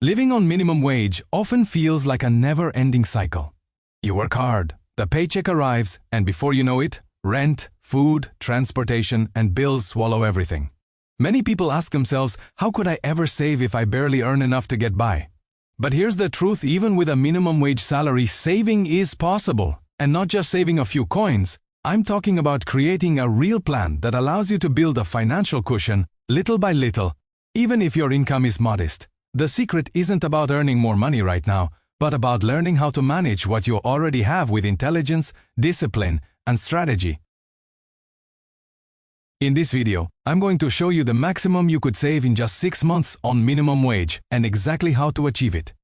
Living on minimum wage often feels like a never-ending cycle. You work hard, the paycheck arrives, and before you know it, rent, food, transportation, and bills swallow everything. Many people ask themselves, how could I ever save if I barely earn enough to get by? But here's the truth, even with a minimum wage salary, saving is possible. And not just saving a few coins, I'm talking about creating a real plan that allows you to build a financial cushion, little by little, even if your income is modest. The secret isn't about earning more money right now, but about learning how to manage what you already have with intelligence, discipline, and strategy. In this video, I'm going to show you the maximum you could save in just 6 months on minimum wage and exactly how to achieve it.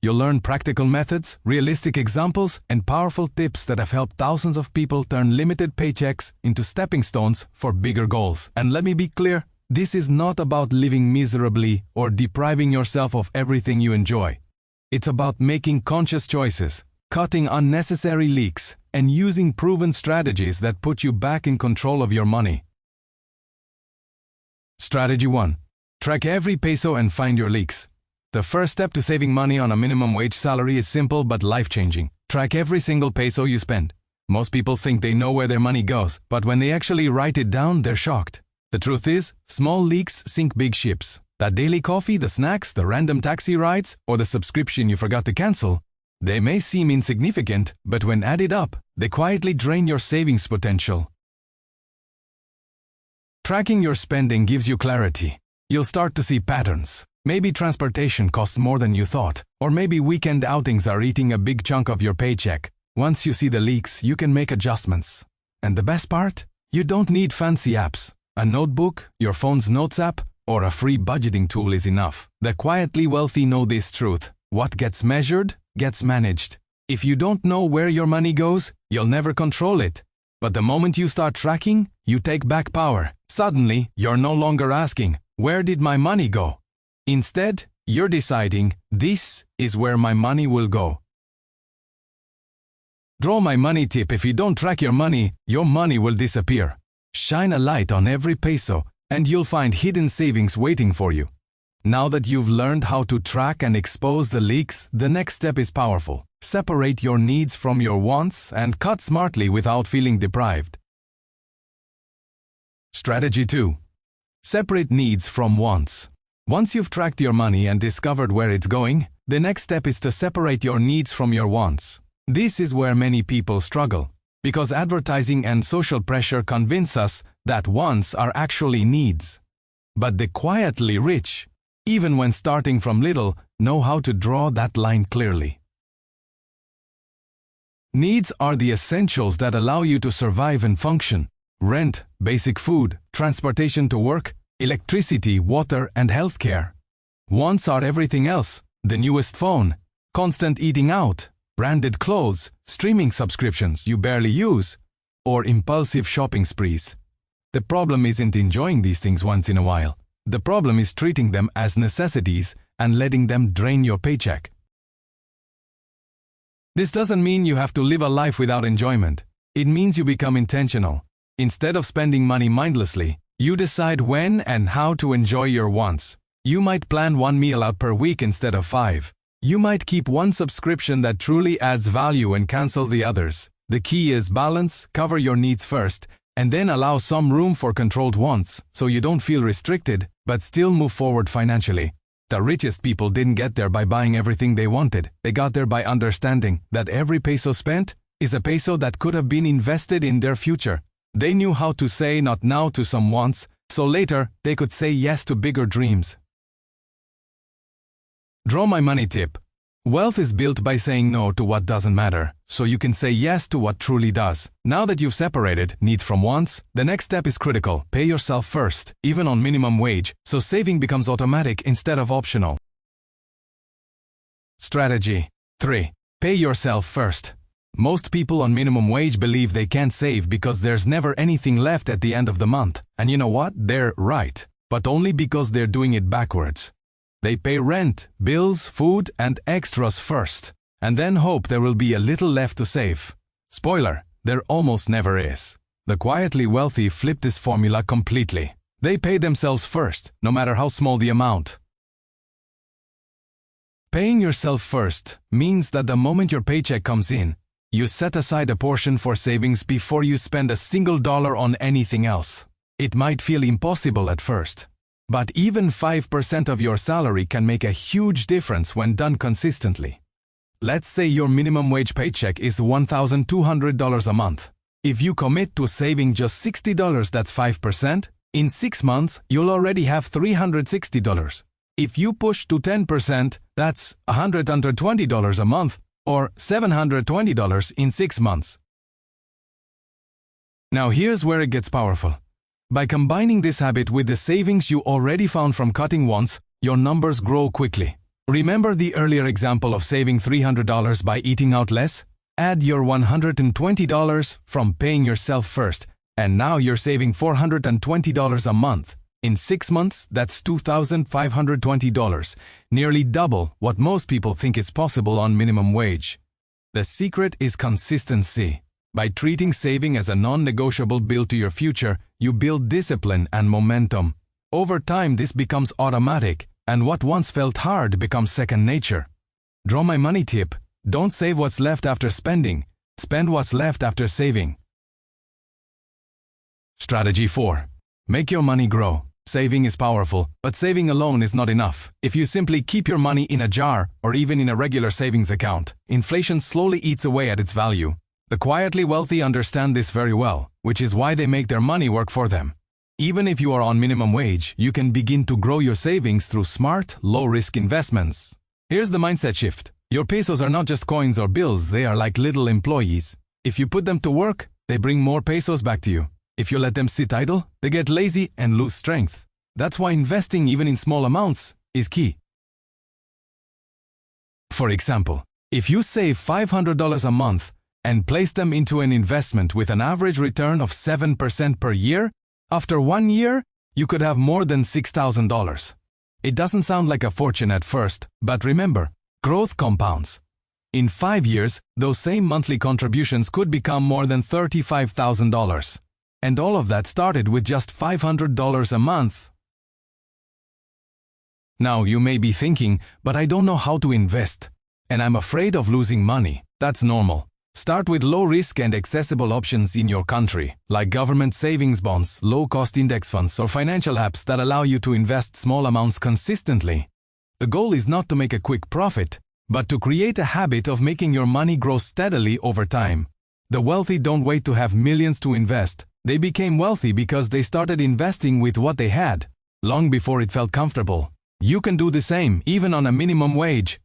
You'll learn practical methods, realistic examples, and powerful tips that have helped thousands of people turn limited paychecks into stepping stones for bigger goals. And let me be clear, this is not about living miserably or depriving yourself of everything you enjoy. It's about making conscious choices, cutting unnecessary leaks, and using proven strategies that put you back in control of your money. Strategy 1. Track every peso and find your leaks. The first step to saving money on a minimum wage salary is simple but life-changing. Track every single peso you spend. Most people think they know where their money goes, but when they actually write it down, they're shocked. The truth is, small leaks sink big ships. That daily coffee, the snacks, the random taxi rides, or the subscription you forgot to cancel, they may seem insignificant, but when added up, they quietly drain your savings potential. Tracking your spending gives you clarity. You'll start to see patterns. Maybe transportation costs more than you thought, or maybe weekend outings are eating a big chunk of your paycheck. Once you see the leaks, you can make adjustments. And the best part? You don't need fancy apps. A notebook, your phone's notes app, or a free budgeting tool is enough. The quietly wealthy know this truth. What gets measured, gets managed. If you don't know where your money goes, you'll never control it. But the moment you start tracking, you take back power. Suddenly, you're no longer asking, where did my money go? Instead, you're deciding, this is where my money will go. Draw my money tip: if you don't track your money will disappear. Shine a light on every peso, and you'll find hidden savings waiting for you. Now that you've learned how to track and expose the leaks, the next step is powerful. Separate your needs from your wants and cut smartly without feeling deprived. Strategy 2. Separate needs from wants. Once you've tracked your money and discovered where it's going, the next step is to separate your needs from your wants. This is where many people struggle, because advertising and social pressure convince us that wants are actually needs. But the quietly rich, even when starting from little, know how to draw that line clearly. Needs are the essentials that allow you to survive and function. Rent, basic food, transportation to work, electricity, water, and healthcare. Wants are everything else: the newest phone, constant eating out, branded clothes, streaming subscriptions you barely use, or impulsive shopping sprees. The problem isn't enjoying these things once in a while. The problem is treating them as necessities and letting them drain your paycheck. This doesn't mean you have to live a life without enjoyment. It means you become intentional. Instead of spending money mindlessly, you decide when and how to enjoy your wants. You might plan one meal out per week instead of 5. You might keep one subscription that truly adds value and cancel the others. The key is balance, cover your needs first, and then allow some room for controlled wants, so you don't feel restricted, but still move forward financially. The richest people didn't get there by buying everything they wanted. They got there by understanding that every peso spent is a peso that could have been invested in their future. They knew how to say not now to some wants, so later they could say yes to bigger dreams. Draw my money tip. Wealth is built by saying no to what doesn't matter, so you can say yes to what truly does. Now that you've separated needs from wants, the next step is critical. Pay yourself first, even on minimum wage, so saving becomes automatic instead of optional. Strategy 3. Pay yourself first. Most people on minimum wage believe they can't save because there's never anything left at the end of the month. And you know what? They're right, but only because they're doing it backwards. They pay rent, bills, food, and extras first, and then hope there will be a little left to save. Spoiler, there almost never is. The quietly wealthy flip this formula completely. They pay themselves first, no matter how small the amount. Paying yourself first means that the moment your paycheck comes in, you set aside a portion for savings before you spend a single dollar on anything else. It might feel impossible at first, but even 5% of your salary can make a huge difference when done consistently. Let's say your minimum wage paycheck is $1,200 a month. If you commit to saving just $60, that's 5%, in 6 months, you'll already have $360. If you push to 10%, that's $120 a month, or $720 in 6 months. Now here's where it gets powerful. By combining this habit with the savings you already found from cutting once, your numbers grow quickly. Remember the earlier example of saving $300 by eating out less? Add your $120 from paying yourself first, and now you're saving $420 a month. In 6 months, that's $2,520, nearly double what most people think is possible on minimum wage. The secret is consistency. By treating saving as a non-negotiable bill to your future, you build discipline and momentum. Over time, this becomes automatic, and what once felt hard becomes second nature. Draw my money tip: don't save what's left after spending, spend what's left after saving. Strategy 4. Make your money grow. Saving is powerful, but saving alone is not enough. If you simply keep your money in a jar or even in a regular savings account, inflation slowly eats away at its value. The quietly wealthy understand this very well, which is why they make their money work for them. Even if you are on minimum wage, you can begin to grow your savings through smart, low-risk investments. Here's the mindset shift. Your pesos are not just coins or bills, they are like little employees. If you put them to work, they bring more pesos back to you. If you let them sit idle, they get lazy and lose strength. That's why investing even in small amounts is key. For example, if you save $500 a month and place them into an investment with an average return of 7% per year, after 1 year, you could have more than $6,000. It doesn't sound like a fortune at first, but remember, growth compounds. In 5 years, those same monthly contributions could become more than $35,000. And all of that started with just $500 a month. Now you may be thinking, but I don't know how to invest, and I'm afraid of losing money. That's normal. Start with low-risk and accessible options in your country, like government savings bonds, low-cost index funds, or financial apps that allow you to invest small amounts consistently. The goal is not to make a quick profit, but to create a habit of making your money grow steadily over time. The wealthy don't wait to have millions to invest. They became wealthy because they started investing with what they had, long before it felt comfortable. You can do the same, even on a minimum wage.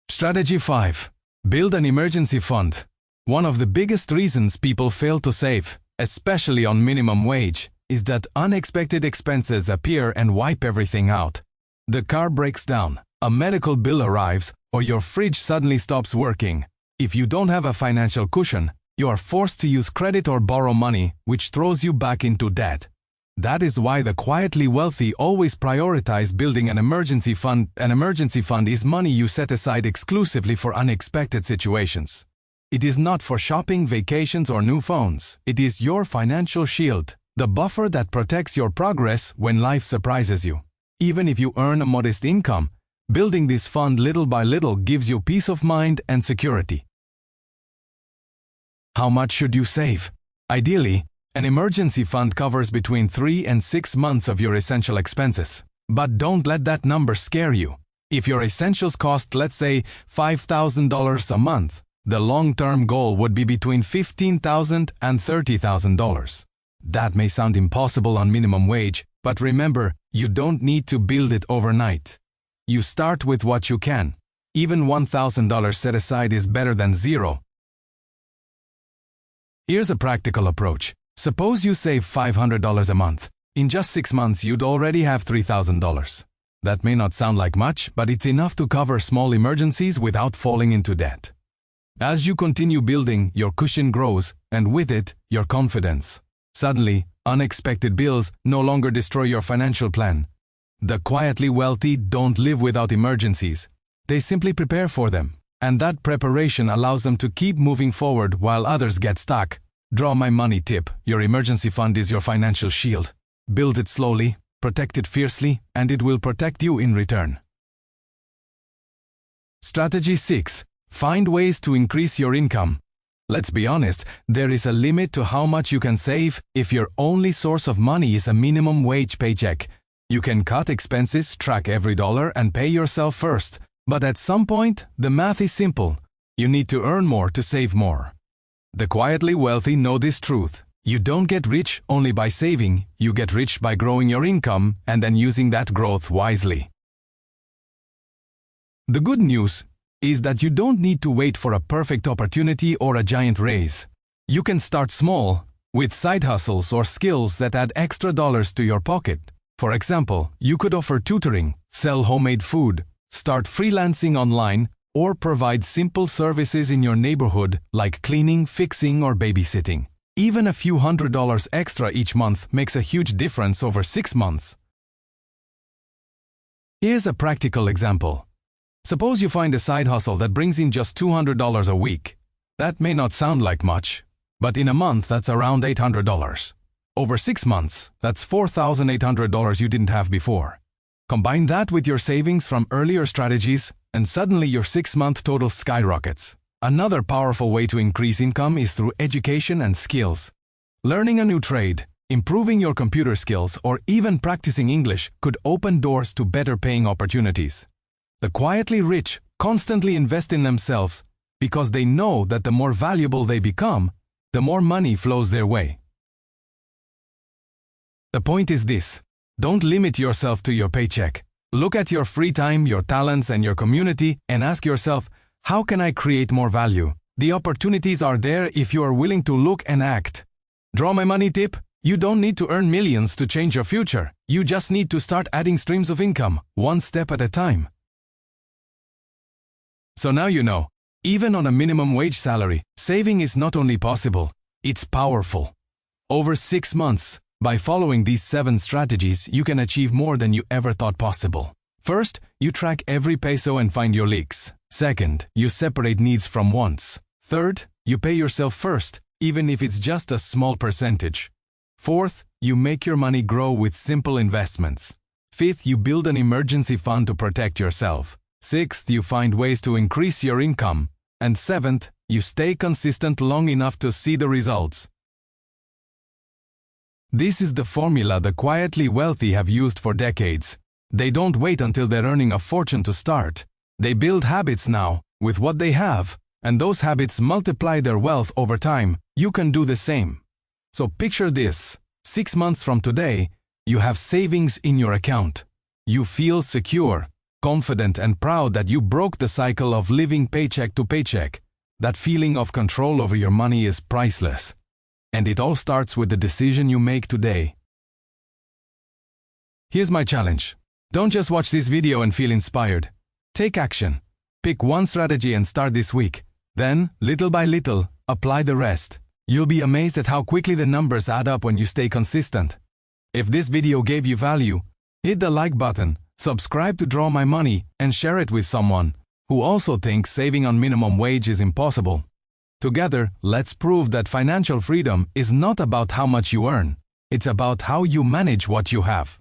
Strategy 5. Build an emergency fund. One of the biggest reasons people fail to save, especially on minimum wage, is that unexpected expenses appear and wipe everything out. The car breaks down, a medical bill arrives, or your fridge suddenly stops working. If you don't have a financial cushion, you are forced to use credit or borrow money, which throws you back into debt. That is why the quietly wealthy always prioritize building an emergency fund. An emergency fund is money you set aside exclusively for unexpected situations. It is not for shopping, vacations, or new phones. It is your financial shield, the buffer that protects your progress when life surprises you. Even if you earn a modest income, building this fund little by little gives you peace of mind and security. How much should you save? Ideally, an emergency fund covers between 3 and 6 months of your essential expenses. But don't let that number scare you. If your essentials cost, let's say, $5,000 a month, the long-term goal would be between $15,000 and $30,000. That may sound impossible on minimum wage, but remember, you don't need to build it overnight. You start with what you can. Even $1,000 set aside is better than zero. Here's a practical approach. Suppose you save $500 a month. In just 6 months, you'd already have $3,000. That may not sound like much, but it's enough to cover small emergencies without falling into debt. As you continue building, your cushion grows, and with it, your confidence. Suddenly, unexpected bills no longer destroy your financial plan. The quietly wealthy don't live without emergencies. They simply prepare for them, and that preparation allows them to keep moving forward while others get stuck. Draw my money tip. Your emergency fund is your financial shield. Build it slowly, protect it fiercely, and it will protect you in return. Strategy 6. Find ways to increase your income. Let's be honest, there is a limit to how much you can save if your only source of money is a minimum wage paycheck. You can cut expenses, track every dollar, and pay yourself first. But at some point, the math is simple. You need to earn more to save more. The quietly wealthy know this truth. You don't get rich only by saving, you get rich by growing your income and then using that growth wisely. The good news is that you don't need to wait for a perfect opportunity or a giant raise. You can start small, with side hustles or skills that add extra dollars to your pocket. For example, you could offer tutoring, sell homemade food, start freelancing online, or provide simple services in your neighborhood like cleaning, fixing, or babysitting. Even a few $100s extra each month makes a huge difference over 6 months. Here's a practical example. Suppose you find a side hustle that brings in just $200 a week. That may not sound like much, but in a month that's around $800. Over 6 months, that's $4,800 you didn't have before. Combine that with your savings from earlier strategies, and suddenly your 6-month total skyrockets. Another powerful way to increase income is through education and skills. Learning a new trade, improving your computer skills, or even practicing English could open doors to better paying opportunities. The quietly rich constantly invest in themselves because they know that the more valuable they become, the more money flows their way. The point is this: don't limit yourself to your paycheck. Look at your free time, your talents, and your community and ask yourself, how can I create more value? The opportunities are there if you are willing to look and act. Draw my money tip: you don't need to earn millions to change your future. You just need to start adding streams of income, one step at a time. So now you know, even on a minimum wage salary, saving is not only possible, it's powerful. Over 6 months, by following these 7 strategies, you can achieve more than you ever thought possible. First, you track every peso and find your leaks. Second, you separate needs from wants. Third, you pay yourself first, even if it's just a small percentage. Fourth, you make your money grow with simple investments. Fifth, you build an emergency fund to protect yourself. Sixth, you find ways to increase your income. And seventh, you stay consistent long enough to see the results. This is the formula the quietly wealthy have used for decades. They don't wait until they're earning a fortune to start. They build habits now, with what they have, and those habits multiply their wealth over time. You can do the same. So picture this: 6 months from today, you have savings in your account. You feel secure, confident, and proud that you broke the cycle of living paycheck to paycheck. That feeling of control over your money is priceless. And it all starts with the decision you make today. Here's my challenge. Don't just watch this video and feel inspired. Take action. Pick one strategy and start this week. Then, little by little, apply the rest. You'll be amazed at how quickly the numbers add up when you stay consistent. If this video gave you value, hit the like button, subscribe to Draw My Money, and share it with someone who also thinks saving on minimum wage is impossible. Together, let's prove that financial freedom is not about how much you earn. It's about how you manage what you have.